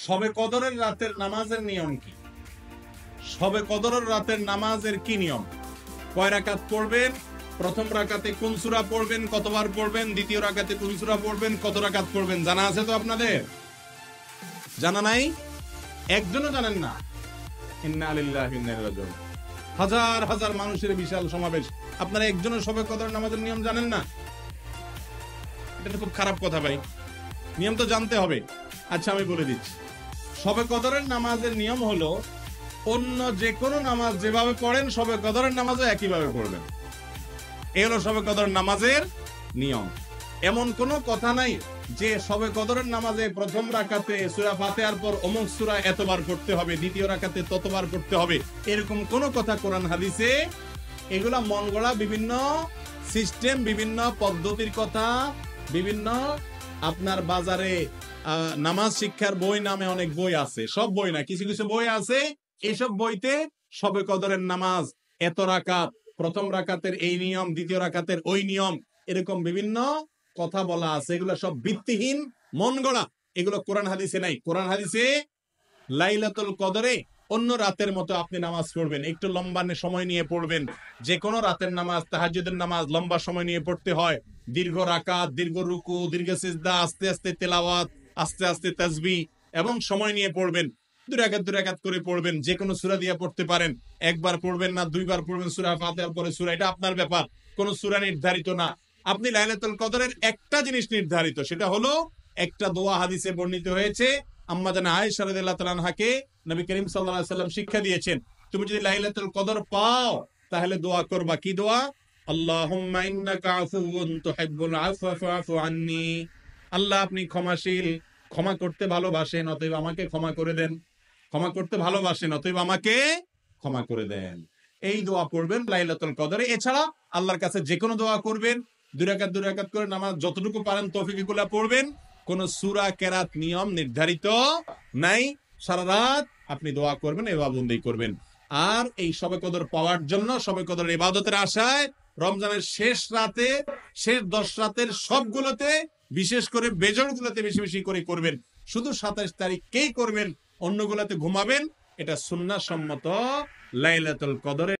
শবে কদরের রাতের নামাজের নিয়ম কি? শবে কদরের রাতের নামাজের কি নিয়ম? কয় রাকাত পড়বেন? প্রথম রাকাতে কোন সূরা পড়বেন, কতবার পড়বেন? দ্বিতীয় রাকাতে কোন সূরা পড়বেন, কত রাকাত পড়বেন? জানা আছে তো আপনাদের? জানা নাই? একজনও জানেন না? ইন্না লিল্লাহি ওয়া ইন্না ইলাইহি রাজিউন। হাজার হাজার মানুষের বিশাল সমাবেশ, আপনারা একজনের শবে কদরের নামাজের নিয়ম জানেন না? এটা তো খুব খারাপ কথা ভাই, নিয়ম তো জানতে হবে। আচ্ছা আমি বলে দিচ্ছি, শবে কদরের নামাজের নিয়ম হলো অন্য যে কোনো নামাজ যেভাবে পড়েন শবে কদরের নামাজও একইভাবে পড়বেন। এই হলো শবে কদরের নামাজের নিয়ম। এমন কোনো কথা নাই যে শবে কদরের নামাজে প্রথম রাকাতে সূরা ফাতিহার পর অমুক সূরা এতবার পড়তে হবে, দ্বিতীয় রাকাতে ততবার পড়তে হবে, এরকম কোনো কথা কোরআন হাদিসে। এগুলা মন গড়া বিভিন্ন সিস্টেম, বিভিন্ন পদ্ধতির কথা, বিভিন্ন আপনার বাজারে নামাজ শিক্ষার বই নামে অনেক বই আছে, সব বই না, কিছু কিছু বই আছে। এইসব বইতে শবে কদরের নামাজ এত রাকাত, প্রথম রাকাতের এই নিয়ম, দ্বিতীয় রাকাতের ওই নিয়ম, এরকম বিভিন্ন কথা বলা আছে। এগুলো সব ভিত্তিহীন, মন গড়া। এগুলো কোরআন হাদিসে নাই। কোরআন হাদিসে লাইলাতুল কদরে অন্য রাতের মতো আপনি নামাজ পড়বেন, একটু লম্বা সময় নিয়ে পড়বেন। যে কোনো রাতের নামাজ, তাহাজ্জুদের নামাজ লম্বা সময় নিয়ে পড়তে হয়। দীর্ঘ রাকাত, দীর্ঘ রুকু, দীর্ঘ সিজদা, আস্তে আস্তে তেলাওয়াত, আস্তে আস্তে তাসবিহ এবং সময় নিয়ে পড়বেন। দুই রাকাত করে পড়বেন। যে কোনো সূরা দিয়ে পড়তে পারেন। একবার পড়বেন না দুইবার পড়বেন, সূরা ফাতিহার পরে সূরা, এটা আপনার ব্যাপার। কোনো সূরা নির্ধারিত না। আপনি লাইলাতুল কদরের একটা জিনিস নির্ধারিত, সেটা হলো একটা দোয়া হাদিসে বর্ণিত হয়েছে। আম্মা জানা আয়েশা রাদিয়াল্লাহু তাআলা আনহাকে নবী করিম সাল্লাল্লাহু আলাইহি ওয়াসাল্লাম শিক্ষা দিয়েছেন, তুমি যদি লাইলাতুল কদর পাও তাহলে দোয়া করবা। কি দোয়া? আল্লাহুম্মা ইন্নাকা আফুউন তুহিব্বুল আফওয়া ফাআফু আন্নী। আল্লাহ আপনি ক্ষমাশীল, ক্ষমা করতে ভালোবাসেন, অতএব আমাকে ক্ষমা করে দেন। ক্ষমা করতে ভালোবাসেন, অতএব আমাকে ক্ষমা করে দেন। এই দোয়া পড়বেন লাইলাতুল কদরে। এছাড়া আল্লাহর কাছে যে কোনো দোয়া করবেন। দুই রাকাত করে নামাজ যতটুকু পারেন তৌফিকুল্লাহ পড়বেন। কোন সূরা কেরাত নিয়ম নির্ধারিত নাই। সারা রাত আপনি দোয়া করবেন, ইবাদত করবেন। আর এই শবে কদর পাওয়ার জন্য, শবে কদরের ইবাদতের আশায় রমজানের শেষ রাতে, শেষ 10 রাতের সবগুলোতে, বিশেষ করে বেজরগুলোতে বেশি বেশি করে করবেন। শুধু 27 তারিখকেই করবেন, অন্যগুলোতে ঘুমাবেন। এটা সুন্নাহ সম্মত লাইলাতুল কদরের